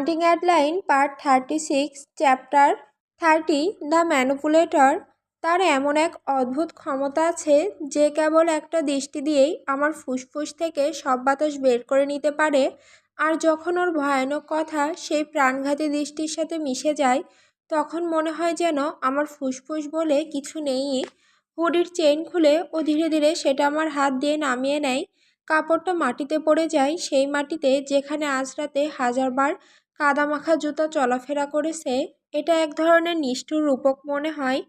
Wanting Adeline part 36 chapter 30 the manipulator. তার এমন এক অদ্ভুত ক্ষমতা আছে যে কেবল একটা দৃষ্টি দিয়েই আমার ফুসফুস থেকে সব বাতাস বের করে নিতে পারে। আর যখন ওর ভয়ানক কথা সেই প্রাণঘাতী দৃষ্টির সাথে মিশে যায় তখন মনে হয় যেন আমার ফুসফুস বলে কিছু নেই। হুডির চেইন খুলে ও ধীরে ধীরে সেটা আমার হাত দিয়ে নামিয়ে নেয়। কাপড়টা মাটিতে পড়ে যায়, সেই মাটিতে যেখানে আজ রাতে হাজারবার কাদামাখা জুতা চলাফেরা করেছে। এটা এক ধরনের নিষ্ঠুর রূপক মনে হয়।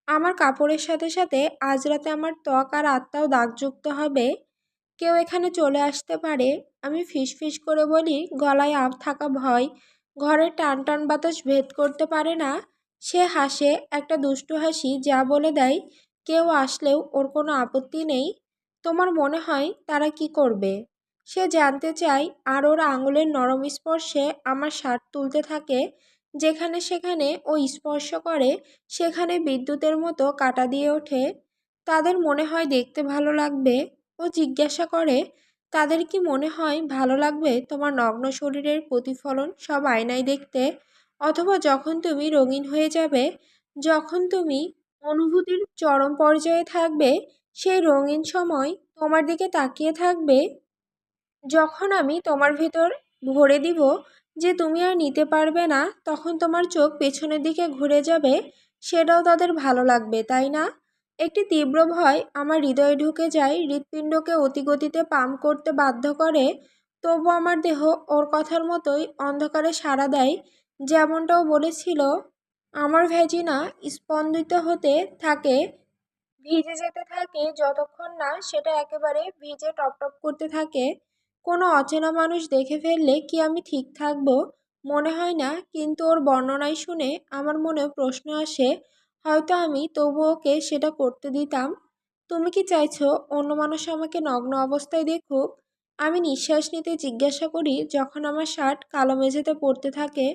আমার কাপড়ের সাথে সাথে আজ রাতে আমার ত্বক আর আত্মাও দাগযুক্ত হবে। কেউ এখানে চলে আসতে পারে। আমি ফিসফিস করে বলি, গলায় থাকা ভয় ঘরের টান টান বাতাস ভেদ করতে পারে না। সে হাসে, একটা দুষ্টু হাসি যা বলে দেয় কেউ আসলেও ওর কোনো আপত্তি নেই। তোমার মনে হয় তারা কি করবে? সে জানতে চায়, আর ওর আঙুলের নরম স্পর্শে আমার শার্ট তুলতে থাকে। যেখানে সেখানে ও স্পর্শ করে সেখানে বিদ্যুতের মতো কাঁটা দিয়ে ওঠে। তাদের মনে হয় দেখতে ভালো লাগবে। ও জিজ্ঞাসা করে, তাদের কি মনে হয় ভালো লাগবে তোমার নগ্ন শরীরের প্রতিফলন সব আয়নায় দেখতে? অথবা যখন তুমি রঙিন হয়ে যাবে, যখন তুমি অনুভূতির চরম পর্যায়ে থাকবে, সেই রঙিন সময় তোমার দিকে তাকিয়ে থাকবে, যখন আমি তোমার ভিতর ভরে দিব যে তুমি আর নিতে পারবে না, তখন তোমার চোখ পেছনের দিকে ঘুরে যাবে, সেটাও তাদের ভালো লাগবে, তাই না? একটি তীব্র ভয় আমার হৃদয়ে ঢুকে যায়, হৃৎপিণ্ডকে অতিগতিতে পাম্প করতে বাধ্য করে। তবু আমার দেহ ওর কথার মতোই অন্ধকারে সাড়া দেয়। যেমনটাও বলেছিল, আমার ভ্যাজিনা স্পন্দিত হতে থাকে, ভিজে যেতে থাকে যতক্ষণ না সেটা একেবারে ভিজে টপটপ করতে থাকে। কোনো অচেনা মানুষ দেখে ফেললে কি আমি ঠিক থাকবো? মনে হয় না, কিন্তু ওর বর্ণনায় শুনে আমার মনে প্রশ্ন আসে, হয়তো আমি তবু ওকে সেটা করতে দিতাম। তুমি কি চাইছো অন্য মানুষ আমাকে নগ্ন অবস্থায় দেখুক? আমি নিঃশ্বাস নিতে জিজ্ঞাসা করি যখন আমার শার্ট কালো মেঝেতে পড়তে থাকে।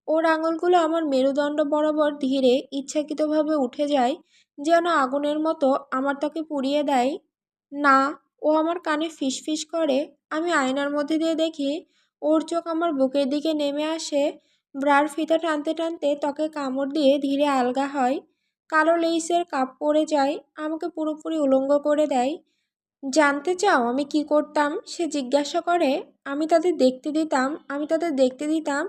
ওর আঙুলগুলো আমার মেরুদণ্ড বরাবর ধীরে ইচ্ছাকৃতভাবে উঠে যায়, যেন আগুনের মতো আমার ত্বকে পুড়িয়ে দেয়। না, ও আমার কানে ফিসফিস করে। আমি আয়নার মধ্যে দিয়ে দেখি ওর চোখ আমার বুকের দিকে নেমে আসে। ব্রার ফিতা টানতে টানতে ত্বকে কামড় দিয়ে ধীরে আলগা হয়। কালো লেইসের কাপ পড়ে যায়, আমাকে পুরোপুরি উলঙ্গ করে দেয়। জানতে চাও আমি কি করতাম? সে জিজ্ঞাসা করে। আমি তাদের দেখতে দিতাম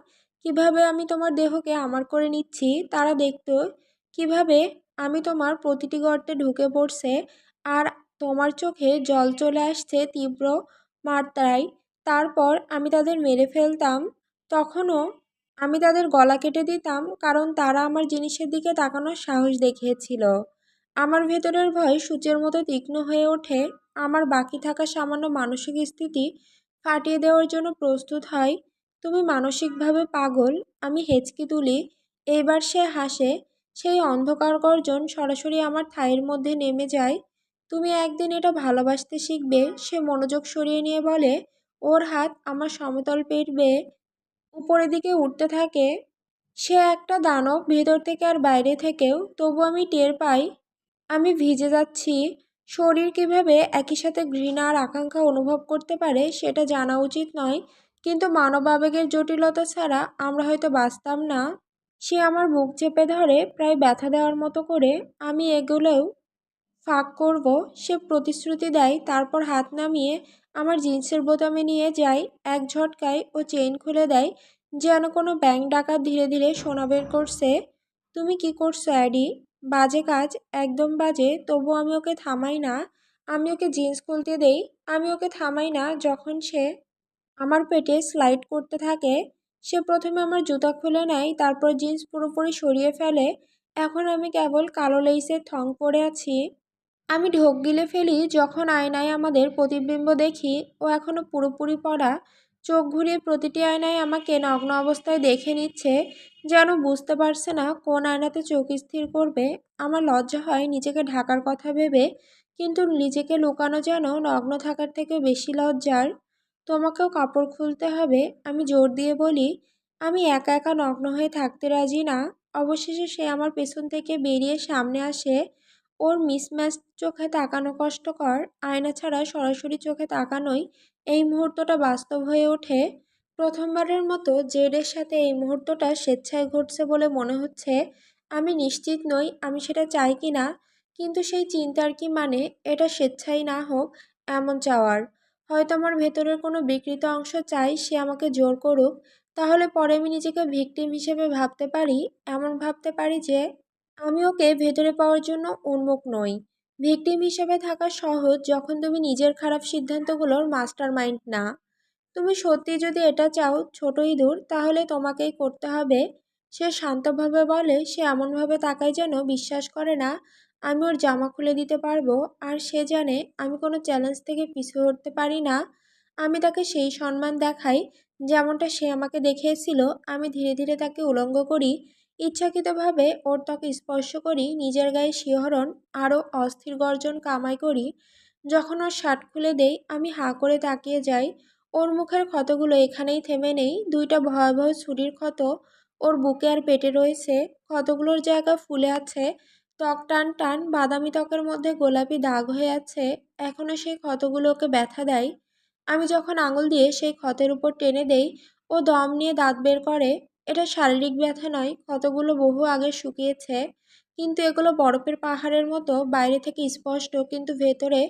কিভাবে আমি তোমার দেহকে আমার করে নিচ্ছি। তারা দেখতো কিভাবে আমি তোমার প্রতিটি গর্তে ঢুকে পড়ছে, আর তোমার চোখে জল চলে আসছে তীব্র মাত্রায়। তারপর আমি তাদের মেরে ফেলতাম। তখনও আমি তাদের গলা কেটে দিতাম, কারণ তারা আমার জিনিসের দিকে তাকানোর সাহস দেখিয়েছিল। আমার ভেতরের ভয় সূচের মতো তীক্ষ্ণ হয়ে ওঠে। আমার বাকি থাকা সামান্য মানসিক স্থিতি ফাটিয়ে দেওয়ার জন্য প্রস্তুত হয়। তুমি মানসিকভাবে পাগল। আমি হেঁচকি তুলি। এইবার সে হাসে। সেই অন্ধকার গর্জন সরাসরি আমার থাইয়ের মধ্যে নেমে যায়। তুমি একদিন এটা ভালোবাসতে শিখবে, সে মনোযোগ সরিয়ে নিয়ে বলে। ওর হাত আমার সমতল পেট বেয়ে উপরের দিকে উঠতে থাকে। সে একটা দানব ভেতর থেকে আর বাইরে থেকেও। তবু আমি টের পাই আমি ভিজে যাচ্ছি। শরীর কিভাবে একই সাথে ঘৃণা আর আকাঙ্ক্ষা অনুভব করতে পারে সেটা জানা উচিত নয়, কিন্তু মানব আবেগের জটিলতা ছাড়া আমরা হয়তো বাঁচতাম না। সে আমার বুক চেপে ধরে, প্রায় ব্যথা দেওয়ার মতো করে। আমি এগুলোও ফাঁক করব, সে প্রতিশ্রুতি দেয়। তারপর হাত নামিয়ে আমার জিন্সের বোতামে নিয়ে যায়। এক ঝটকায় ও চেইন খুলে দেয়, যেন কোনো ব্যাংক ডাকাত ধীরে ধীরে সোনা বের করছে। তুমি কি করছো অ্যাডি? বাজে কাজ, একদম বাজে। তবু আমি ওকে থামাই না। আমি ওকে জিন্স খুলতে দেই। আমি ওকে থামাই না যখন সে আমার পেটে স্লাইড করতে থাকে। সে প্রথমে আমার জুতা খুলে নেয়, তারপর জিন্স পুরোপুরি সরিয়ে ফেলে। এখন আমি কেবল কালো লেইসের থং পরে আছি। আমি ঢোক গিলে ফেলি যখন আয়নায় আমাদের প্রতিবিম্ব দেখি। ও এখনো পুরোপুরি পড়া। চোখ ঘুরিয়ে প্রতিটি আয়নায় আমাকে নগ্ন অবস্থায় দেখে নিচ্ছে, যেন বুঝতে পারছে না কোন আয়নাতে চোখ স্থির করবে। আমার লজ্জা হয় নিজেকে ঢাকার কথা ভেবে, কিন্তু নিজেকে লুকানো যেন নগ্ন থাকার থেকে বেশি লজ্জার। তোমাকেও কাপড় খুলতে হবে, আমি জোর দিয়ে বলি। আমি একা একা নগ্ন হয়ে থাকতে রাজি না। অবশেষে সে আমার পেছন থেকে বেরিয়ে সামনে আসে। ওর মিসম্যাচ চোখে তাকানো কষ্টকর। আয়না ছাড়া সরাসরি চোখে তাকানোই এই মুহূর্তটা বাস্তব হয়ে ওঠে। প্রথমবারের মতো জেডের সাথে এই মুহূর্তটা স্বেচ্ছায় ঘটছে বলে মনে হচ্ছে। আমি নিশ্চিত নই আমি সেটা চাই কি না, কিন্তু সেই চিন্তার কি মানে এটা স্বেচ্ছাই না হোক এমন চাওয়ার। হয়তো আমার ভেতরের কোনো বিকৃত অংশ চাই সে আমাকে জোর করুক, তাহলে পরে আমি নিজেকে ভিকটিম হিসেবে ভাবতে পারি। এমন ভাবতে পারি যে আমি ওকে ভেতরে পাওয়ার জন্য উন্মুখ নই। ভিকটিম হিসেবে থাকা সহজ যখন তুমি নিজের খারাপ সিদ্ধান্তগুলোর মাস্টার মাইন্ড না। তুমি সত্যি যদি এটা চাও ছোট ইঁদুর, তাহলে তোমাকেই করতে হবে। সে শান্তভাবে বলে, সে এমনভাবে তাকায় যেন বিশ্বাস করে না আমি ওর জামা খুলে দিতে পারবো। আর সে জানে আমি কোনো চ্যালেঞ্জ থেকে পিছু হটতে পারি না। আমি তাকে সেই সম্মান দেখাই যেমনটা সে আমাকে দেখিয়েছিল। আমি ধীরে ধীরে তাকে উলঙ্গ করি, ইচ্ছাকৃতভাবে ওর ত্বকে স্পর্শ করি, নিজের গায়ে শিহরণ আরও অস্থির গর্জন কামাই করি। যখন ওর শার্ট খুলে দেই আমি হাঁ করে তাকিয়ে যাই। ওর মুখের ক্ষতগুলো এখানেই থেমে নেই, দুইটা ভয়াবহ ছুরির ক্ষত ওর বুকে আর পেটে রয়েছে। ক্ষতগুলোর জায়গা ফুলে আছে, ত্বক টান টান বাদামি ত্বকের মধ্যে গোলাপি দাগ হয়ে আছে। এখনো সেই ক্ষতগুলো ওকে ব্যথা দেয়। আমি যখন আঙুল দিয়ে সেই ক্ষতের উপর টেনে দেই, ও দম নিয়ে দাঁত বের করে। এটা শারীরিক ব্যথা নয়, ক্ষতগুলো বহু আগে শুকিয়েছে, কিন্তু এগুলো বরফের পাহাড়ের মতো বাইরে থেকে স্পষ্ট, কিন্তু ভেতরে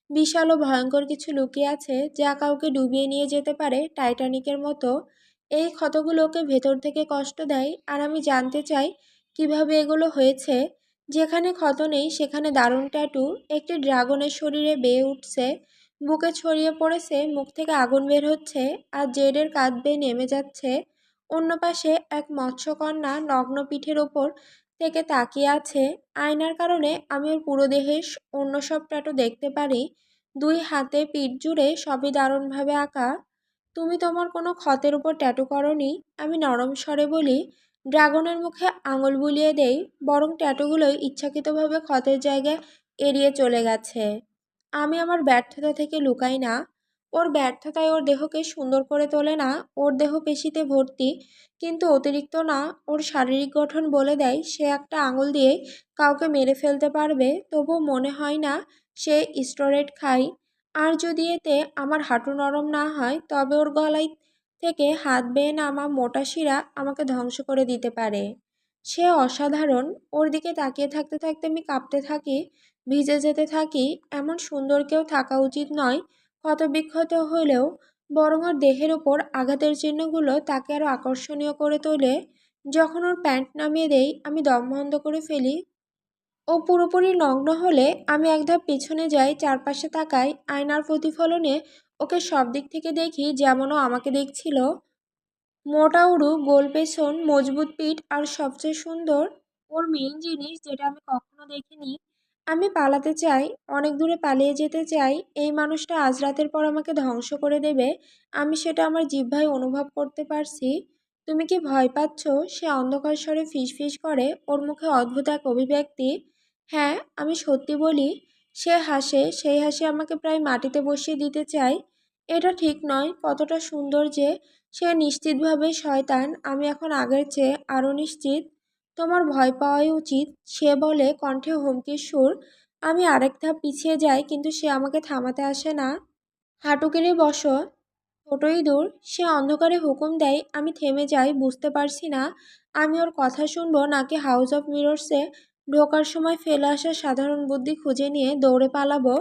বিশাল ও ভয়ঙ্কর কিছু লুকিয়ে আছে যা কাউকে ডুবিয়ে নিয়ে যেতে পারে টাইটানিকের মতো। এই ক্ষতগুলো ওকে ভেতর থেকে কষ্ট দেয়, আর আমি জানতে চাই কিভাবে এগুলো হয়েছে। যেখানে ক্ষত নেই সেখানে দারুণ ট্যাটু, একটি ড্রাগনের শরীরে বেয়ে উঠছে, বুকে ছড়িয়ে পড়েছে, মুখ থেকে আগুন বের হচ্ছে, আর জেডের কাঁধ বেয়ে নেমে যাচ্ছে। অন্য পাশে এক মৎস্যকন্যা নগ্ন পিঠের ওপর থেকে তাকিয়ে আছে। আয়নার কারণে আমি ওর পুরো দেহের অন্য সব ট্যাটু দেখতে পারি। দুই হাতে পিঠ জুড়ে সবই দারুণভাবে আঁকা। তুমি তোমার কোনো ক্ষতের উপর ট্যাটু করনি? আমি নরম স্বরে বলি। ড্রাগনের মুখে আঙুল বুলিয়ে দেই, বরং ট্যাটুগুলোই ইচ্ছাকৃতভাবে ক্ষতের জায়গায় এড়িয়ে চলে গেছে। আমি আমার ব্যর্থতা থেকে লুকাই না। ওর ব্যর্থতায় ওর দেহকে সুন্দর করে তোলে না। ওর দেহ পেশিতে ভর্তি, কিন্তু অতিরিক্ত না। ওর শারীরিক গঠন বলে দেয় সে একটা আঙুল দিয়ে কাউকে মেরে ফেলতে পারবে, তবুও মনে হয় না সে স্টেরয়েড খায়। আর যদি এতে আমার হাঁটু নরম না হয়, তবে ওর গলায় থেকে হাত বেয়ে নামা মোটা শিরা আমাকে ধ্বংস করে দিতে পারে। সে অসাধারণ। ওর দিকে তাকিয়ে থাকতে থাকতে আমি কাঁপতে থাকি, ভিজে যেতে থাকি। এমন সুন্দর কেউ থাকা উচিত নয় ক্ষতবিক্ষত হলেও, বরং ওর দেহের উপর আঘাতের চিহ্নগুলো তাকে আরও আকর্ষণীয় করে তোলে। যখন ওর প্যান্ট নামিয়ে দেই আমি দম বন্ধ করে ফেলি। ও পুরোপুরি নগ্ন হলে আমি এক ধাপ পিছনে যাই, চারপাশে তাকাই। আয়নার প্রতিফলনে ওকে সব দিক থেকে দেখি যেমন ও আমাকে দেখছিল। মোটা উরু, গোল পেছন, মজবুত পিঠ, আর সবচেয়ে সুন্দর ওর মেইন জিনিস যেটা আমি কখনো দেখিনি। আমি পালাতে চাই, অনেক দূরে পালিয়ে যেতে চাই। এই মানুষটা আজ রাতের পর আমাকে ধ্বংস করে দেবে, আমি সেটা আমার জিহ্বায় অনুভব করতে পারছি। তুমি কি ভয় পাচ্ছ? সে অন্ধকার স্বরে ফিসফিস করে, ওর মুখে অদ্ভুত এক অভিব্যক্তি। হ্যাঁ, আমি সত্যি বলি। সে হাসে, সেই হাসি আমাকে প্রায় মাটিতে বসিয়ে দিতে চায়। এটা ঠিক নয় কতটা সুন্দর যে সে নিশ্চিতভাবে শয়তান। আমি এখন আগের চেয়ে আরও নিশ্চিত। তোমার ভয় পাওয়াই উচিত, সে বলে, কণ্ঠে হুমকির সুর। আমি আরেক ধাপ পিছিয়ে যাই, কিন্তু সে আমাকে থামাতে আসে না। হাঁটু গেড়ে বসো ছোট ইঁদুর, সে অন্ধকারে হুকুম দেয়। আমি থেমে যাই, বুঝতে পারছি না আমি ওর কথা শুনবো নাকি হাউস অফ মিরর্সে ঢোকার সময় ফেলে আসা সাধারণ বুদ্ধি খুঁজে নিয়ে দৌড়ে পালাবো।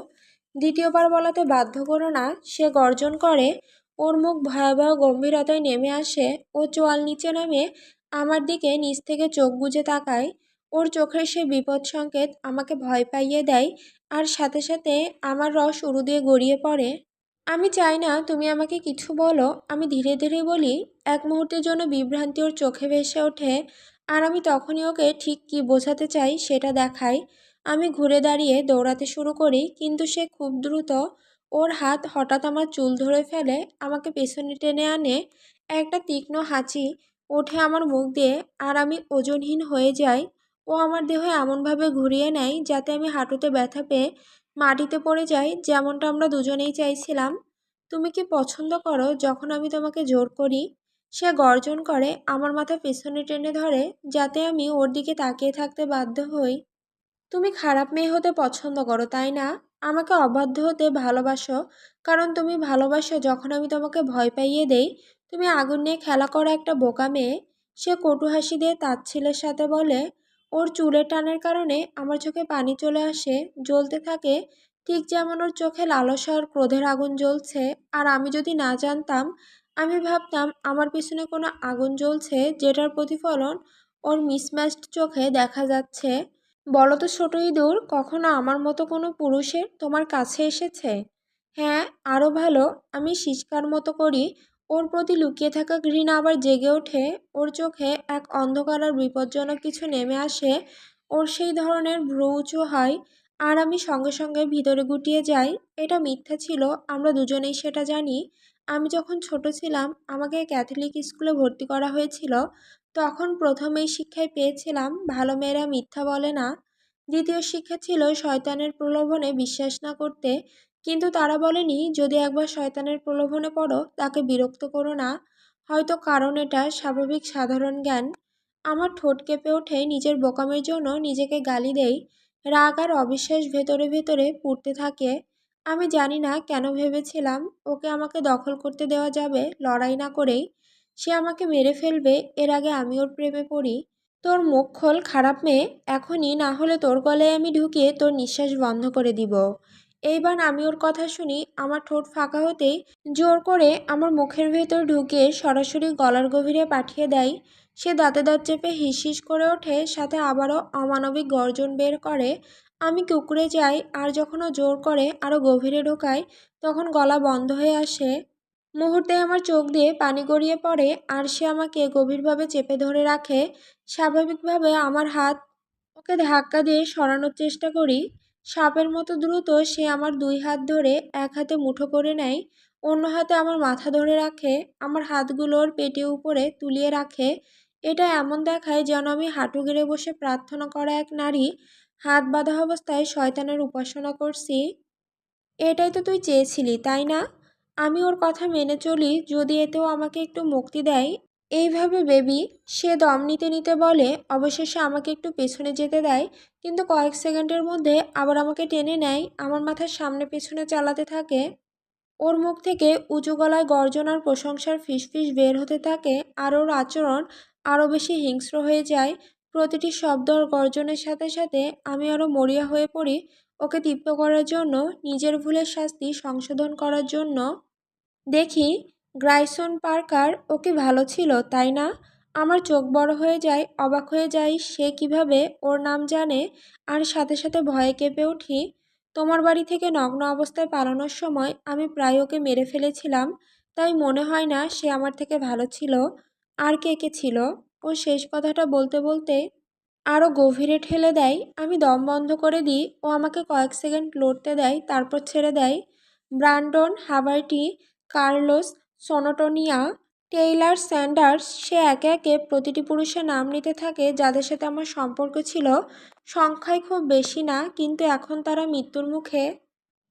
দ্বিতীয়বার বলাতে বাধ্য করো না, সে গর্জন করে। ওর মুখ ভয়াবহ গম্ভীরতায় নেমে আসে। ও চোয়াল নিচে নামিয়ে আমার দিকে নিচ থেকে চোখ বুজে তাকায়। ওর চোখের সে বিপদ সংকেত আমাকে ভয় পাইয়ে দেয়, আর সাথে সাথে আমার রস উরু দিয়ে গড়িয়ে পড়ে। আমি চাই না তুমি আমাকে কিছু বলো, আমি ধীরে ধীরে বলি। এক মুহূর্তের জন্য বিভ্রান্তি ওর চোখে ভেসে ওঠে, আর আমি তখনই ওকে ঠিক কী বোঝাতে চাই সেটা দেখাই। আমি ঘুরে দাঁড়িয়ে দৌড়াতে শুরু করি, কিন্তু সে খুব দ্রুত। ওর হাত হঠাৎ আমার চুল ধরে ফেলে, আমাকে পেছনে টেনে আনে। একটা তীক্ষ্ণ হাঁচি ওঠে আমার মুখ দিয়ে, আর আমি ওজনহীন হয়ে যাই। ও আমার দেহ এমনভাবে ঘুরিয়ে নেয় যাতে আমি হাঁটুতে ব্যথা পেয়ে মাটিতে পড়ে যাই, যেমনটা আমরা দুজনেই চাইছিলাম। তুমি কি পছন্দ করো যখন আমি তোমাকে জোর করি? সে গর্জন করে, আমার মাথা পেছনে টেনে ধরে যাতে আমি ওর দিকে তাকিয়ে থাকতে বাধ্য হই। তুমি খারাপ মেয়ে হতে পছন্দ করো, তাই না? আমাকে অবাধ্য হতে ভালোবাসো, কারণ তুমি ভালোবাসো যখন আমি তোমাকে ভয় পাইয়ে দেই। তুমি আগুন নিয়ে খেলা করা একটা বোকা মেয়ে। সে কটু হাসি দিয়ে তাচ্ছিল্যের সাথে বলে, ওর চুলের টানের কারণে আমার চোখে পানি চলে আসে, জ্বলতে থাকে, ঠিক যেমন ওর চোখে লালসা আর ক্রোধের আগুন জ্বলছে। আর আমি যদি না জানতাম, আমি ভাবতাম আমার পিছনে কোনো আগুন জ্বলছে, যেটার প্রতিফলন ওর মিসম্যাচড চোখে দেখা যাচ্ছে। বলো তো ছোট ইঁদুর, কখনো আমার মতো কোনো পুরুষের তোমার কাছে এসেছে? হ্যাঁ, আরও ভালো, আমি সিসকার মতো করি। ওর প্রতি লুকিয়ে থাকা ঘৃণা আবার জেগে ওঠে। ওর চোখে এক অন্ধকার আর বিপজ্জনক কিছু নেমে আসে। ওর সেই ধরনের ভ্রু উঁচু হয়, আর আমি সঙ্গে সঙ্গে ভিতরে গুটিয়ে যাই। এটা মিথ্যা ছিল, আমরা দুজনেই সেটা জানি। আমি যখন ছোট ছিলাম, আমাকে ক্যাথলিক স্কুলে ভর্তি করা হয়েছিল। তখন প্রথম এই শিক্ষাই পেয়েছিলাম, ভালো মেয়েরা মিথ্যা বলে না। দ্বিতীয় শিক্ষা ছিল শয়তানের প্রলোভনে বিশ্বাস না করতে। কিন্তু তারা বলেনি, যদি একবার শয়তানের প্রলোভনে পড়ো তাকে বিরক্ত করো না। হয়তো কারণ এটা স্বাভাবিক সাধারণ জ্ঞান। আমার ঠোঁট কেঁপে ওঠে, নিজের বোকামের জন্য নিজেকে গালি দেই। রাগ আর অবিশ্বাস ভেতরে ভেতরে পুড়তে থাকে। আমি জানি না কেন ভেবেছিলাম ওকে আমাকে দখল করতে দেওয়া যাবে লড়াই না করেই। সে আমাকে মেরে ফেলবে, এর আগে আমি ওর প্রেমে পড়ি। তোর মুখ খোল খারাপ মেয়ে, এখনই, না হলে তোর গলায় আমি ঢুকিয়ে তোর নিঃশ্বাস বন্ধ করে দিব। এইবার আমি ওর কথা শুনি, আমার ঠোঁট ফাঁকা হতেই জোর করে আমার মুখের ভেতর ঢুকিয়ে সরাসরি গলার গভীরে পাঠিয়ে দেয়। সে দাঁতে দাঁত চেপে হিস হিস করে ওঠে, সাথে আবারও অমানবিক গর্জন বের করে। আমি কুঁকড়ে যাই, আর যখন ও জোর করে আরও গভীরে ঢোকায়, তখন গলা বন্ধ হয়ে আসে। মুহূর্তে আমার চোখ দিয়ে পানি গড়িয়ে পড়ে, আর সে আমাকে গভীরভাবে চেপে ধরে রাখে। স্বাভাবিকভাবে আমার হাত ওকে ধাক্কা দিয়ে সরানোর চেষ্টা করি। সাপের মতো দ্রুত সে আমার দুই হাত ধরে এক হাতে মুঠো করে নেয়, অন্য হাতে আমার মাথা ধরে রাখে, আমার হাতগুলোর পেটে উপরে তুলিয়ে রাখে। এটা এমন দেখায় যেন আমি হাঁটু গেড়ে বসে প্রার্থনা করা এক নারী হাত বাঁধা অবস্থায় শয়তানের উপাসনা করছি। এটাই তো তুই চেয়েছিলি, তাই না? আমি ওর কথা মেনে চলি যদি এতেও আমাকে একটু মুক্তি দেয়। এইভাবে বেবি, সে দম নিতে নিতে বলে। অবশেষে আমাকে একটু পেছনে যেতে দেয়, কিন্তু কয়েক সেকেন্ডের মধ্যে আবার আমাকে টেনে নেয়, আমার মাথার সামনে পেছনে চালাতে থাকে। ওর মুখ থেকে উঁচু গলায় গর্জন আর প্রশংসার ফিসফিস বের হতে থাকে, আর ওর আচরণ আরও বেশি হিংস্র হয়ে যায়। প্রতিটি শব্দ আর গর্জনের সাথে সাথে আমি আরও মরিয়া হয়ে পড়ি, ওকে তৃপ্ত করার জন্য, নিজের ভুলের শাস্তি সংশোধন করার জন্য। দেখি, গ্রাইসন পার্কার, ও কি ভালো ছিল, তাই না? আমার চোখ বড় হয়ে যায়, অবাক হয়ে যাই সে কিভাবে ওর নাম জানে, আর সাথে সাথে ভয়ে কেঁপে উঠি। তোমার বাড়ি থেকে নগ্ন অবস্থায় পালানোর সময় আমি প্রায় ওকে মেরে ফেলেছিলাম, তাই মনে হয় না সে আমার থেকে ভালো ছিল। আর কে কে ছিল? ও শেষ কথাটা বলতে বলতে আরও গভীরে ঠেলে দেয়। আমি দম বন্ধ করে দিই। ও আমাকে কয়েক সেকেন্ড লড়তে দেয়, তারপর ছেড়ে দেয়। ব্রান্ডন হাবার্টি, কার্লোস সোনোটোনিয়া, টেইলার স্যান্ডার্স, সে একে একে প্রতিটি পুরুষের নাম নিতে থাকে যাদের সাথে আমার সম্পর্ক ছিল। সংখ্যায় খুব বেশি না, কিন্তু এখন তারা মৃত্যুর মুখে।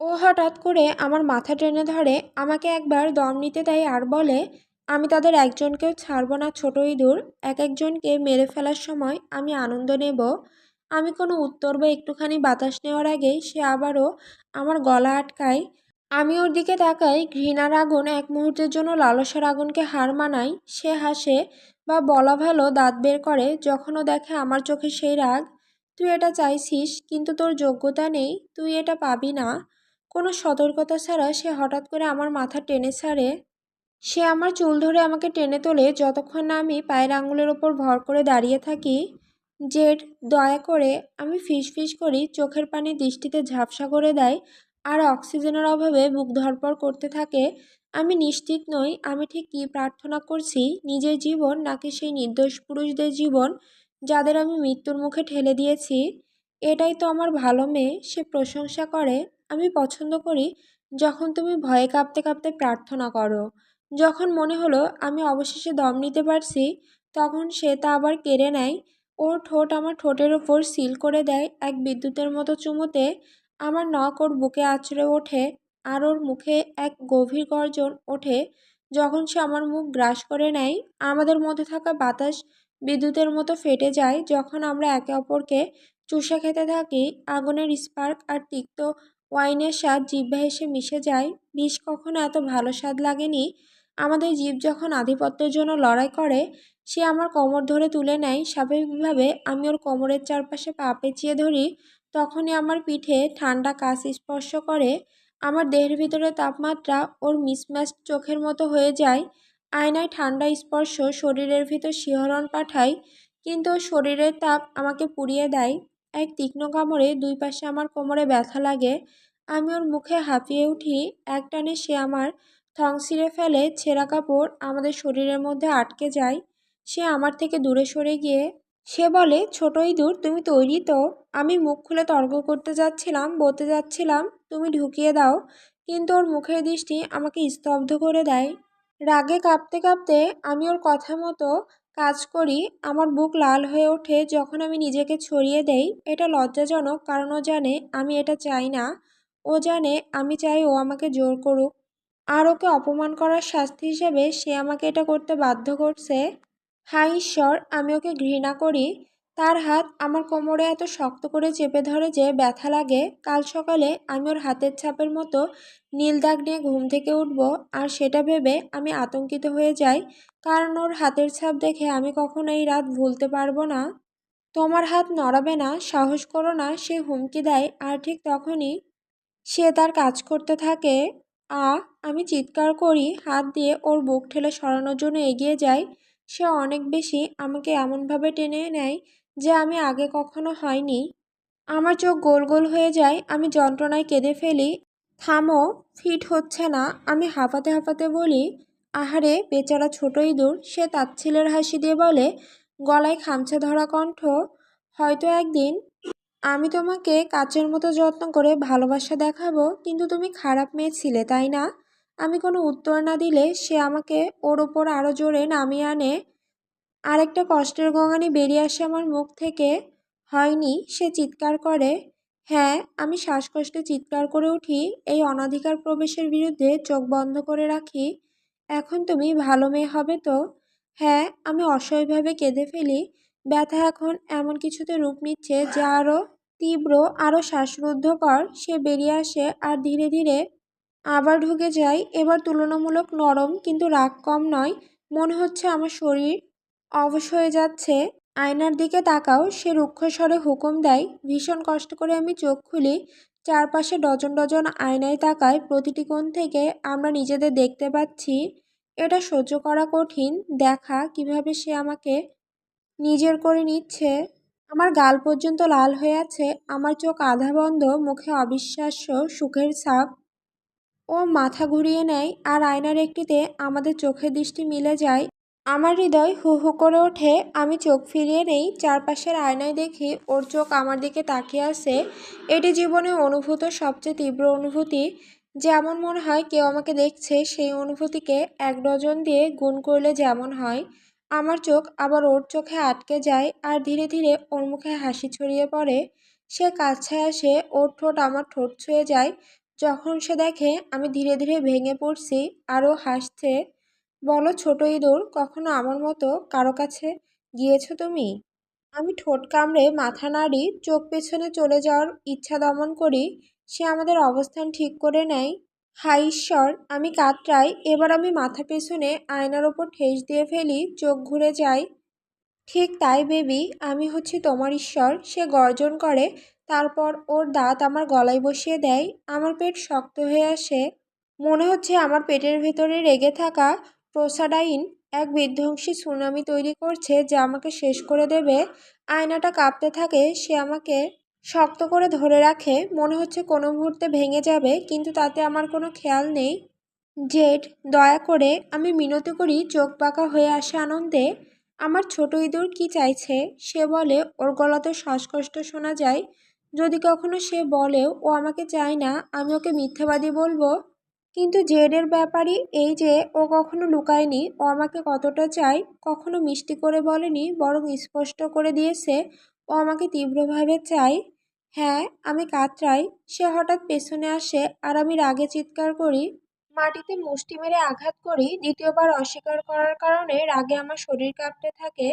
ও হঠাৎ করে আমার মাথা টেনে ধরে, আমাকে একবার দম নিতে দেয় আর বলে, আমি তাদের একজনকেও ছাড়ব না ছোট ইঁদুর। এক একজনকে মেরে ফেলার সময় আমি আনন্দ নেব। আমি কোনো উত্তর বা একটুখানি বাতাস নেওয়ার আগেই সে আবারও আমার গলা আটকায়। আমি ওর দিকে তাকাই, ঘৃণার আগুন এক মুহূর্তের জন্য লালসার আগুনকে হার মানায়। সে হাসে, বা বলা ভালো দাঁত বের করে, যখন ও দেখে আমার চোখে সেই রাগ। তুই এটা চাইছিস, কিন্তু তোর যোগ্যতা নেই, তুই এটা পাবি না। কোনো সতর্কতা ছাড়া সে হঠাৎ করে আমার মাথা টেনে ছাড়ে। সে আমার চুল ধরে আমাকে টেনে তোলে, যতক্ষণ না আমি পায়ের আঙুলের ওপর ভর করে দাঁড়িয়ে থাকি। জেড, দয়া করে। আমি ফিসফিস করি, চোখের পানি দৃষ্টিতে ঝাপসা করে দেয়, আর অক্সিজেনের অভাবে বুক ধড়ফড় করতে থাকে। আমি নিশ্চিত নই আমি ঠিক কী প্রার্থনা করছি, নিজের জীবন নাকি সেই নির্দোষ পুরুষদের জীবন যাদের আমি মৃত্যুর মুখে ঠেলে দিয়েছি। এটাই তো আমার ভালো মেয়ে, সে প্রশংসা করে। আমি পছন্দ করি যখন তুমি ভয়ে কাঁপতে কাঁপতে প্রার্থনা করো। যখন মনে হলো আমি অবশেষে দম নিতে পারছি, তখন সে তা আবার কেড়ে নেয়। ওর ঠোঁট আমার ঠোঁটের ওপর সিল করে দেয় এক বিদ্যুতের মতো চুমুতে। আমার নখ ওর বুকে আঁচড়ে ওঠে, আর ওর মুখে এক গভীর গর্জন ওঠে যখন সে আমার মুখ গ্রাস করে নেয়। আমাদের মধ্যে থাকা বাতাস বিদ্যুতের মতো ফেটে যায় যখন আমরা একে অপরকে চুষে খেতে থাকি। আগুনের স্পার্ক আর তিক্ত ওয়াইনের স্বাদ জিহ্বায় এসে মিশে যায়। বিষ কখনো এত ভালো স্বাদ লাগেনি। আমাদের জীব যখন আধিপত্যের জন্য লড়াই করে, সে আমার কোমর ধরে তুলে নেয়। স্বাভাবিকভাবে আমি ওর কোমরের চারপাশে পা পেঁচিয়ে ধরি। তখনই আমার পিঠে ঠান্ডা কাছ স্পর্শ করে। আমার দেহের ভিতরে তাপমাত্রা ওর মিসম্যাচড চোখের মতো হয়ে যায়। আয়নায় ঠান্ডা স্পর্শ শরীরের ভিতর শিহরণ পাঠায়, কিন্তু ওর শরীরের তাপ আমাকে পুড়িয়ে দেয়। এক তীক্ষ্ণ কামড়ে দুই পাশে আমার কোমরে ব্যথা লাগে। আমি ওর মুখে হাঁপিয়ে উঠি। একটানে সে আমার থং ছিঁড়ে ফেলে। ছেঁড়া কাপড় আমাদের শরীরের মধ্যে আটকে যায়। সে আমার থেকে দূরে সরে গিয়ে সে বলে, ছোট ইঁদুর, তুমি তৈরি তো? আমি মুখ খুলে তর্ক করতে যাচ্ছিলাম, বলতে যাচ্ছিলাম তুমি ঢুকিয়ে দাও, কিন্তু ওর মুখের দৃষ্টি আমাকে স্তব্ধ করে দেয়। রাগে কাঁপতে কাঁপতে আমি ওর কথা মতো কাজ করি। আমার বুক লাল হয়ে ওঠে যখন আমি নিজেকে ছড়িয়ে দেই। এটা লজ্জাজনক, কারণ ও জানে আমি এটা চাই না। ও জানে আমি চাই ও আমাকে জোর করুক। আর ওকে অপমান করার শাস্তি হিসেবে সে আমাকে এটা করতে বাধ্য করছে। হায় ঈশ্বর, আমি ওকে ঘৃণা করি। তার হাত আমার কোমরে এত শক্ত করে চেপে ধরে যে ব্যথা লাগে। কাল সকালে আমি ওর হাতের ছাপের মতো নীল দাগ নিয়ে ঘুম থেকে উঠব, আর সেটা ভেবে আমি আতঙ্কিত হয়ে যাই, কারণ ওর হাতের ছাপ দেখে আমি কখনো এই রাত ভুলতে পারবো না। তোমার হাত নড়াবে না, সাহস করো না, সে হুমকি দেয়। আর ঠিক তখনই সে তার কাজ করতে থাকে। আ আমি চিৎকার করি, হাত দিয়ে ওর বুক ঠেলে সরানোর জন্য এগিয়ে যাই। সে অনেক বেশি আমাকে এমনভাবে টেনে নেয় যে আমি আগে কখনো হয়নি। আমার চোখ গোল গোল হয়ে যায়, আমি যন্ত্রণায় কেঁদে ফেলি। থামো, ফিট হচ্ছে না, আমি হাঁপাতে হাঁপাতে বলি। আহারে বেচারা ছোট ইঁদুর, সে তাচ্ছিল্যের হাসি দিয়ে বলে, গলায় খামচা ধরা কণ্ঠ, হয়তো একদিন আমি তোমাকে কাচের মতো যত্ন করে ভালোবাসা দেখাবো, কিন্তু তুমি খারাপ মেয়ে ছিলে, তাই না? আমি কোনো উত্তর না দিলে সে আমাকে ওর ওপর আরো জোরে নামিয়ে আনে। আরেকটা কষ্টের গঙানি বেরিয়ে আসে আমার মুখ থেকে। হয়নি, সে চিৎকার করে। হ্যাঁ, আমি শ্বাসকষ্টে চিৎকার করে উঠি। এই অনধিকার প্রবেশের বিরুদ্ধে চোখ বন্ধ করে রাখি। এখন তুমি ভালো মেয়ে হবে তো? হ্যাঁ, আমি অসহায়ভাবে কেঁদে ফেলি। ব্যথা এখন এমন কিছুতে রূপ নিচ্ছে যা আরও তীব্র, আরও শ্বাসরুদ্ধকর। সে বেরিয়ে আসে আর ধীরে ধীরে আবার ঢুকে যায়। এবার তুলনামূলক নরম, কিন্তু রাগ কম নয়। মনে হচ্ছে আমার শরীর অবশ হয়ে যাচ্ছে। আয়নার দিকে তাকাও, সে রুক্ষ স্বরে হুকুম দেয়। ভীষণ কষ্ট করে আমি চোখ খুলি। চারপাশে ডজন ডজন আয়নায় তাকায়। প্রতিটি কোণ থেকে আমরা নিজেদের দেখতে পাচ্ছি। এটা সহ্য করা কঠিন, দেখা কিভাবে সে আমাকে নিজের করে নিচ্ছে। আমার গাল পর্যন্ত লাল হয়ে আছে, আমার চোখ আধা বন্ধ, মুখে অবিশ্বাস্য সুখের ছাপ। ও মাথা ঘুরিয়ে নেয় আর আয়নার একটিতে আমাদের চোখের দৃষ্টি মিলে যায়। আমার হৃদয় হু হু করে ওঠে। আমি চোখ ফিরিয়ে নেই। চারপাশের আয়নায় দেখি ওর চোখ আমার দিকে তাকিয়ে আছে। এটি জীবনে অনুভূত সবচেয়ে তীব্র অনুভূতি। যেমন মনে হয় কেউ আমাকে দেখছে, সেই অনুভূতিকে এক ডজন দিয়ে গুণ করলে যেমন হয়। আমার চোখ আবার ওর চোখে আটকে যায়, আর ধীরে ধীরে ওর মুখে হাসি ছড়িয়ে পড়ে। সে কাছে আসে, ওর ঠোঁট আমার ঠোঁট ছুঁয়ে যায়। যখন সে দেখে আমি ধীরে ধীরে ভেঙে পড়ছি, আরও হাসছে। বলো ছোট ইঁদুর, কখনো আমার মতো কারো কাছে গিয়েছো তুমি? আমি ঠোঁট কামড়ে মাথা নাড়ি, চোখ পেছনে চলে যাওয়ার ইচ্ছা দমন করি। সে আমাদের অবস্থান ঠিক করে নেয়। হায় ঈশ্বর, আমি কাতরাই। এবার আমি মাথা পেছনে আয়নার ওপর ঠেস দিয়ে ফেলি, চোখ ঘুরে যায়। ঠিক তাই বেবি, আমি হচ্ছি তোমার ঈশ্বর, সে গর্জন করে। তারপর ওর দাঁত আমার গলায় বসিয়ে দেয়। আমার পেট শক্ত হয়ে আসে। মনে হচ্ছে আমার পেটের ভেতরে রেগে থাকা প্রোসাডাইন এক বিধ্বংসী সুনামি তৈরি করছে যা আমাকে শেষ করে দেবে। আয়নাটা কাঁপতে থাকে, সে আমাকে শক্ত করে ধরে রাখে। মনে হচ্ছে কোনো মুহূর্তে ভেঙে যাবে, কিন্তু তাতে আমার কোনো খেয়াল নেই। জেড, দয়া করে, আমি মিনতি করি চোখ পাকা হয়ে আসে আনন্দে। আমার ছোট ইঁদুর কি চাইছে? সে বলে, ওর গলাতে শ্বাসকষ্ট শোনা যায়। যদি কখনো সে বলেও ও আমাকে চায় না, আমি ওকে মিথ্যাবাদী বলবো। কিন্তু জেডের ব্যাপারই এই যে ও কখনো লুকায়নি ও আমাকে কতটা চায়। কখনো মিষ্টি করে বলেনি, বরং স্পষ্ট করে দিয়েছে ও আমাকে তীব্রভাবে চায়। হ্যাঁ, আমি কাতরাই। সে হঠাৎ পেছনে আসে আর আমি রাগে চিৎকার করি। মাটিতে মুষ্টি মেরে আঘাত করি। দ্বিতীয়বার অস্বীকার করার কারণে রাগে আমার শরীর কাঁপতে থাকে।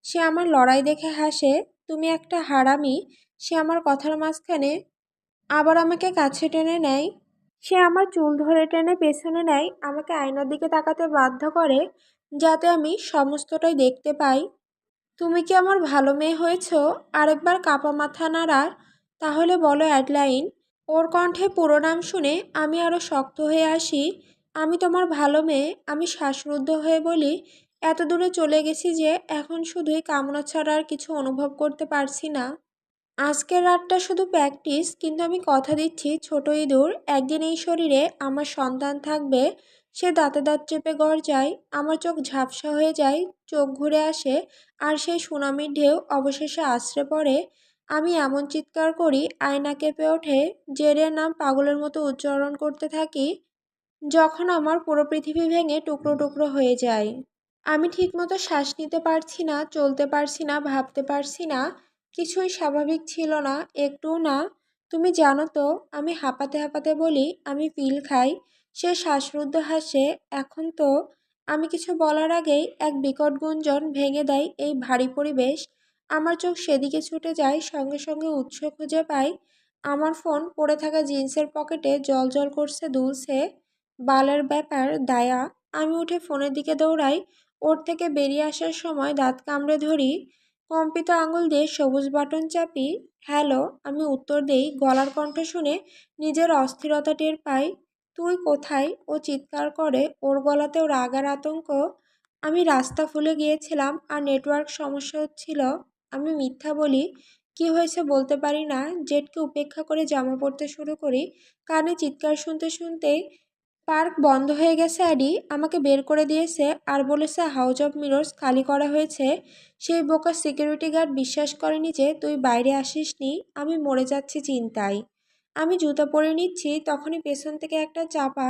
সে আমার লড়াই দেখে হাসে। তুমি একটা হারামি। সে আমার কথার মাঝখানে আবার আমাকে কাছে টেনে নেয়। সে আমার চুল ধরে টেনে পেছনে নেয়, আমাকে আয়নার দিকে তাকাতে বাধ্য করে যাতে আমি সমস্তটাই দেখতে পাই। তুমি কি আমার ভালো মেয়ে হয়েছ? আরেকবার কাপা মাথা নাড়ার। তাহলে বলো অ্যাডলাইন। ওর কণ্ঠে পুরো নাম শুনে আমি আরও শক্ত হয়ে আসি। আমি তোমার ভালো মেয়ে। আমি শ্বাসরুদ্ধ হয়ে বলি, এত দূরে চলে গেছি যে এখন শুধুই কামনা ছাড়া আর কিছু অনুভব করতে পারছি না। আজকের রাতটা শুধু প্র্যাকটিস, কিন্তু আমি কথা দিচ্ছি ছোট ইঁদুর, একদিন এই শরীরে আমার সন্তান থাকবে। সে দাঁতে দাঁত চেপে গর্জায়, আমার চোখ ঝাপসা হয়ে যায়, চোখ ঘুরে আসে, আর সেই সুনামির ঢেউ অবশেষে আছড়ে পড়ে। আমি এমন চিৎকার করি, আয়না কেঁপে ওঠে, জেরের নাম পাগলের মতো উচ্চারণ করতে থাকি, যখন আমার পুরো পৃথিবী ভেঙে টুকরো টুকরো হয়ে যায়। আমি ঠিকমতো শ্বাস নিতে পারছি না, চলতে পারছি না, ভাবতে পারছি না। কিছুই স্বাভাবিক ছিল না, একটুও না। তুমি জানো তো, আমি হাঁপাতে হাঁপাতে বলি, আমি পিল খাই। সে শ্বাসরুদ্ধ হাসে। এখন তো। আমি কিছু বলার আগেই এক বিকট গুঞ্জন ভেঙে দেয় এই ভারী পরিবেশ। আমার চোখ সেদিকে ছুটে যায়, সঙ্গে সঙ্গে উৎস খুঁজে পাই। আমার ফোন পড়ে থাকা জিন্সের পকেটে জল করছে, দুলছে। বালের ব্যাপার, দায়া। আমি উঠে ফোনের দিকে দৌড়াই। ওর থেকে বেরিয়ে আসার সময় দাঁত কামড়ে ধরি, কম্পিত আঙুল দিয়ে সবুজ বাটন চাপি। হ্যালো, আমি উত্তর দেই। গলার কণ্ঠ শুনে নিজের অস্থিরতা টের পাই। তুই কোথায়? ও চিৎকার করে, ওর গলাতেও রাগ আর আতঙ্ক। আমি রাস্তা ভুলে গিয়েছিলাম আর নেটওয়ার্ক সমস্যা হচ্ছিল। আমি মিথ্যা বলি। কি হয়েছে বলতে পারি না। জেটকে উপেক্ষা করে জামা পরতে শুরু করি। কানে চিৎকার শুনতে শুনতে, পার্ক বন্ধ হয়ে গেছে অ্যাডি, আমাকে বের করে দিয়েছে আর বলেছে হাউস অফ মিরর্স খালি করা হয়েছে। সেই বোকা সিকিউরিটি গার্ড বিশ্বাস করেনি যে তুই বাইরে আসিসনি। আমি মরে যাচ্ছি চিন্তায়। আমি জুতো পরে নিচ্ছি, তখনই পেছন থেকে একটা চাপা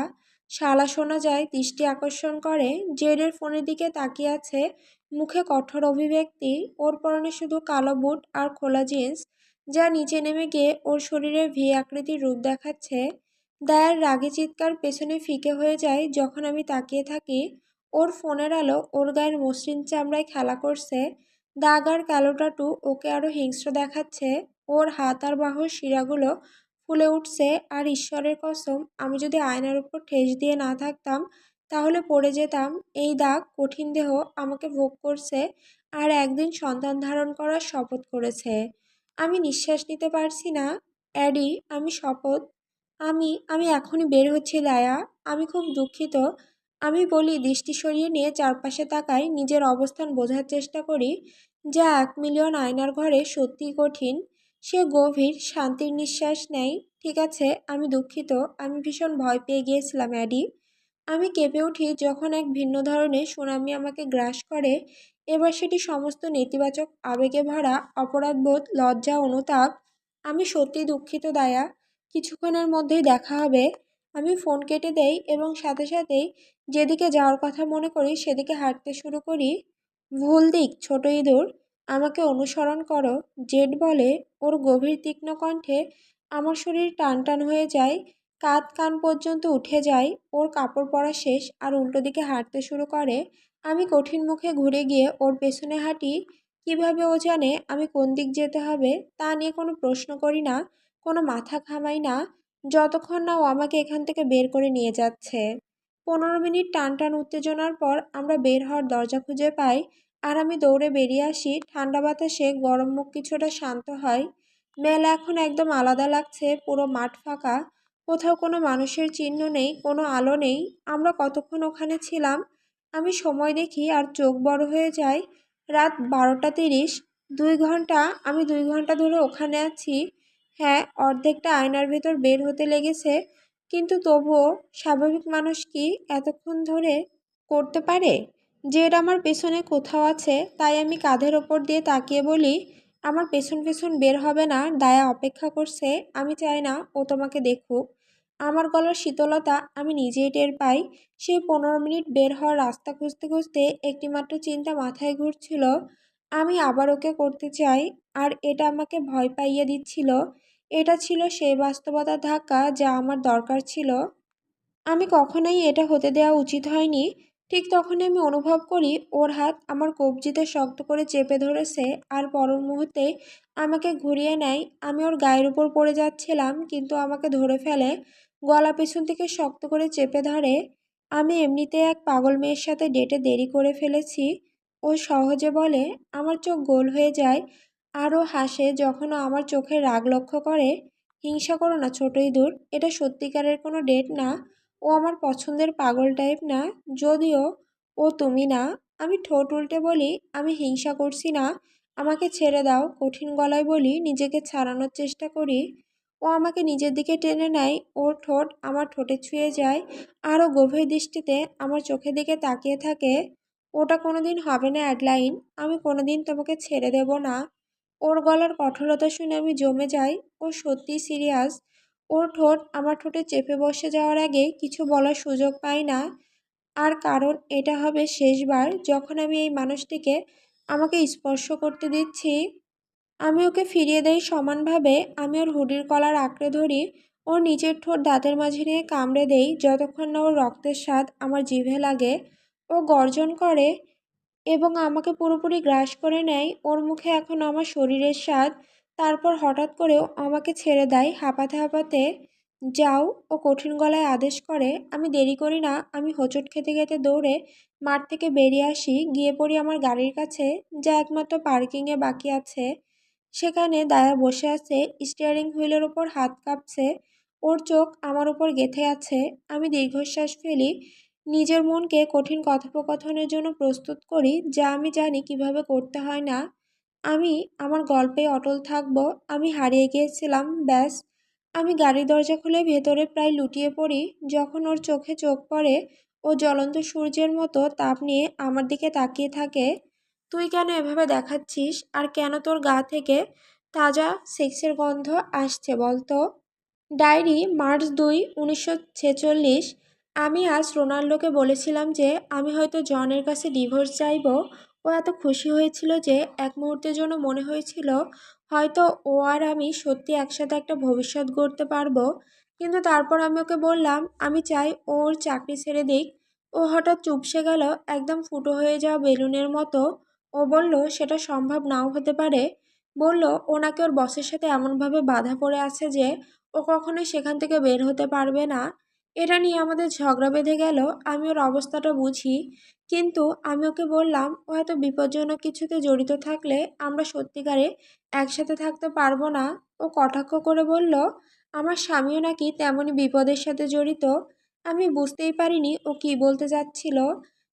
শালা শোনা যায়, দৃষ্টি আকর্ষণ করে। জেডের ফোনের দিকে তাকিয়ে আছে, মুখে কঠোর অভিব্যক্তি। ওর পরনে শুধু কালো বুট আর খোলা জিন্স, যা নিচে নেমে গিয়ে ওর শরীরের ভি আকৃতির রূপ দেখাচ্ছে। দায়ার রাগে চিৎকার পেছনে ফিকে হয়ে যায় যখন আমি তাকিয়ে থাকি। ওর ফোনের আলো ওর গায়ের মসৃণ চামড়ায় খেলা করছে। দাগ আর কালো টাটু ওকে আরো হিংস্র দেখাচ্ছে। ওর হাত আর বাহুর শিরাগুলো ফুলে উঠছে। আর ঈশ্বরের কসম, আমি যদি আয়নার উপর ঠেস দিয়ে না থাকতাম তাহলে পড়ে যেতাম। এই দাগ কঠিন দেহ আমাকে ভোগ করছে আর একদিন সন্তান ধারণ করার শপথ করেছে। আমি নিঃশ্বাস নিতে পারছি না। অ্যাডি, আমি শপথ। আমি এখনই বের হচ্ছি দায়া। আমি খুব দুঃখিত। আমি বলি, দৃষ্টি সরিয়ে নিয়ে চারপাশে তাকাই, নিজের অবস্থান বোঝার চেষ্টা করি। যা 1 মিলিয়ন আয়নার ঘরে সত্যিই কঠিন। সে গভীর শান্তির নিঃশ্বাস নেয়। ঠিক আছে, আমি দুঃখিত। আমি ভীষণ ভয় পেয়ে গিয়েছিলাম অ্যাডি। আমি কেঁপে উঠি যখন এক ভিন্ন ধরনের সুনামি আমাকে গ্রাস করে। এবার সেটি সমস্ত নেতিবাচক আবেগে ভরা, অপরাধবোধ, লজ্জা, অনুতাপ। আমি সত্যি দুঃখিত দায়া। কিছুক্ষণের মধ্যেই দেখা হবে। আমি ফোন কেটে দেই এবং সাথে সাথেই যেদিকে যাওয়ার কথা মনে করি সেদিকে হাঁটতে শুরু করি। ভুল দিক ছোট ইঁদুর, আমাকে অনুসরণ করো। জেড বলে, ওর গভীর তীক্ষ্ণ কণ্ঠে। আমার শরীর টান টান হয়ে যায়, কাঁধ কান পর্যন্ত উঠে যায়। ওর কাপড় পরা শেষ আর উল্টো দিকে হাঁটতে শুরু করে। আমি কঠিন মুখে ঘুরে গিয়ে ওর পেছনে হাঁটি। কিভাবে ও জানে আমি কোন দিক যেতে হবে তা নিয়ে কোনো প্রশ্ন করি না, কোনো মাথা ঘামাই না, যতক্ষণ না ও আমাকে এখান থেকে বের করে নিয়ে যাচ্ছে। 15 মিনিট টান টান উত্তেজনার পর আমরা বের হওয়ার দরজা খুঁজে পাই। আর আমি দৌড়ে বেরিয়ে আসি। ঠান্ডা বাতাসে গরম মুখ কিছুটা শান্ত হয়। মেলা এখন একদম আলাদা লাগছে। পুরো মাঠ ফাঁকা, কোথাও কোনো মানুষের চিহ্ন নেই, কোনো আলো নেই। আমরা কতক্ষণ ওখানে ছিলাম? আমি সময় দেখি আর চোখ বড় হয়ে যায়। রাত 12টা 30। 2 ঘন্টা। আমি 2 ঘন্টা ধরে ওখানে আছি। হ্যাঁ, অর্ধেকটা আয়নার ভেতর বের হতে লেগেছে। কিন্তু তবুও স্বাভাবিক মানুষ কি এতক্ষণ ধরে করতে পারে? জেড আমার পেছনে কোথাও আছে, তাই আমি কাঁধের ওপর দিয়ে তাকিয়ে বলি, আমার পেছন পেছন বের হবে না। দায়া অপেক্ষা করছে। আমি চাই না ও তোমাকে দেখুক। আমার গলার শীতলতা আমি নিজেই টের পাই। সেই 15 মিনিট বের হওয়ার রাস্তা খুঁজতে খুঁজতে একটিমাত্র চিন্তা মাথায় ঘুরছিল, আমি আবার ওকে করতে চাই। আর এটা আমাকে ভয় পাইয়ে দিচ্ছিল। এটা ছিল সেই বাস্তবতার ধাক্কা যা আমার দরকার ছিল। আমি কখনোই এটা হতে দেওয়া উচিত হয়নি। ঠিক তখনই আমি অনুভব করি ওর হাত আমার কবজিতে শক্ত করে চেপে ধরেছে, আর পর মুহূর্তে আমাকে ঘুরিয়ে নেয়। আমি ওর গায়ের উপর পড়ে যাচ্ছিলাম, কিন্তু আমাকে ধরে ফেলে, গলা পেছন থেকে শক্ত করে চেপে ধরে। আমি এমনিতে এক পাগল মেয়ের সাথে ডেটে দেরি করে ফেলেছি, ও সহজে বলে। আমার চোখ গোল হয়ে যায়, আর ও হাসে যখন ও আমার চোখের রাগ লক্ষ্য করে। হিংসা করো না ছোট ইঁদুর, এটা সত্যিকারের কোনো ডেট না। ও আমার পছন্দের পাগল টাইপ না। যদিও ও তুমি না। আমি ঠোঁট উল্টে বলি, আমি হিংসা করছি না, আমাকে ছেড়ে দাও। কঠিন গলায় বলি, নিজেকে ছাড়ানোর চেষ্টা করি। ও আমাকে নিজের দিকে টেনে নেয়, ওর ঠোঁট আমার ঠোঁটে ছুঁয়ে যায়, আরও গভীর দৃষ্টিতে আমার চোখের দিকে তাকিয়ে থাকে। ওটা কোনোদিন হবে না অ্যাডলাইন, আমি কোনোদিন তোমাকে ছেড়ে দেব না। ওর গলার কঠোরতা শুনে আমি জমে যাই। ও সত্যিই সিরিয়াস। ওর ঠোঁট আমার ঠোঁটে চেপে বসে যাওয়ার আগে কিছু বলার সুযোগ পাই না। আর কারণ এটা হবে শেষবার যখন আমি এই মানুষটিকে আমাকে স্পর্শ করতে দিচ্ছি। আমি ওকে ফিরিয়ে দেই সমানভাবে। আমি ওর হুডির কলার আঁকড়ে ধরি, ওর নিচের ঠোঁট দাঁতের মাঝে নিয়ে কামড়ে দেই যতক্ষণ না ওর রক্তের স্বাদ আমার জিভে লাগে। ও গর্জন করে এবং আমাকে পুরোপুরি গ্রাস করে নেয়। ওর মুখে এখন আমার শরীরের স্বাদ। তারপর হঠাৎ করেও আমাকে ছেড়ে দেয় হাঁপাতে হাঁপাতে। যাও, ও কঠিন গলায় আদেশ করে। আমি দেরি করি না, আমি হোঁচট খেতে খেতে দৌড়ে মাঠ থেকে বেরিয়ে আসি, গিয়ে পড়ি আমার গাড়ির কাছে, যা একমাত্র পার্কিংয়ে বাকি আছে। সেখানে দায়া বসে আছে, স্টিয়ারিং হুইলের ওপর হাত কাঁপছে, ওর চোখ আমার উপর গেঁথে আছে। আমি দীর্ঘশ্বাস ফেলি, নিজের মনকে কঠিন কথোপকথনের জন্য প্রস্তুত করি, যা আমি জানি কিভাবে করতে হয় না। আমি আমার গল্পে অটল থাকব। আমি হারিয়ে গিয়েছিলাম, ব্যাস। আমি গাড়ির দরজা খুলে ভেতরে প্রায় লুটিয়ে পড়ি যখন ওর চোখে চোখ পড়ে। ও জ্বলন্ত সূর্যের মতো তাপ নিয়ে আমার দিকে তাকিয়ে থাকে। তুই কেন এভাবে দেখাচ্ছিস, আর কেন তোর গা থেকে তাজা সেক্সের গন্ধ আসছে বলতো? Diary, March 2, 1946। আমি আজ রোনাল্ডোকে বলেছিলাম যে আমি হয়তো জনের কাছে ডিভোর্স চাইব। ও এত খুশি হয়েছিল যে এক মুহূর্তের জন্য মনে হয়েছিল হয়তো ও আর আমি সত্যি একসাথে একটা ভবিষ্যৎ গড়তে পারবো। কিন্তু তারপর আমি ওকে বললাম আমি চাই ও ওর চাকরি ছেড়ে দিক। ও হঠাৎ চুপসে গেল, একদম ফুটো হয়ে যাওয়া বেলুনের মতো। ও বলল সেটা সম্ভব নাও হতে পারে। বলল ও নাকি ওর বসের সাথে এমনভাবে বাধা পড়ে আছে যে ও কখনোই সেখান থেকে বের হতে পারবে না। এটা নিয়ে আমাদের ঝগড়া বেঁধে গেল। আমি ওর অবস্থাটা বুঝি, কিন্তু আমি ওকে বললাম ও এত বিপজ্জনক কিছুতে জড়িত থাকলে আমরা সত্যিকারে একসাথে থাকতে পারবো না। ও কটাক্ষ করে বলল আমার স্বামীও নাকি তেমনই বিপদের সাথে জড়িত। আমি বুঝতেই পারিনি ও কি বলতে যাচ্ছিল।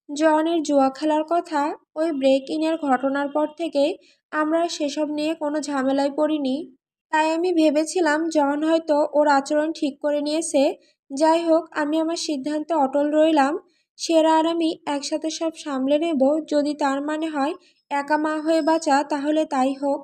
জনের জুয়া খেলার কথা, ওই ব্রেক ইনের ঘটনার পর থেকেই আমরা সেসব নিয়ে কোনো ঝামেলায় পড়িনি। তাই আমি ভেবেছিলাম জন হয়তো ওর আচরণ ঠিক করে নিয়েছে। যাই হোক, আমি আমার সিদ্ধান্তে অটল রইলাম। সেরা আর আমি একসাথে সব সামলে নেব। যদি তার মানে হয় একা মা হয়ে বাঁচা, তাহলে তাই হোক।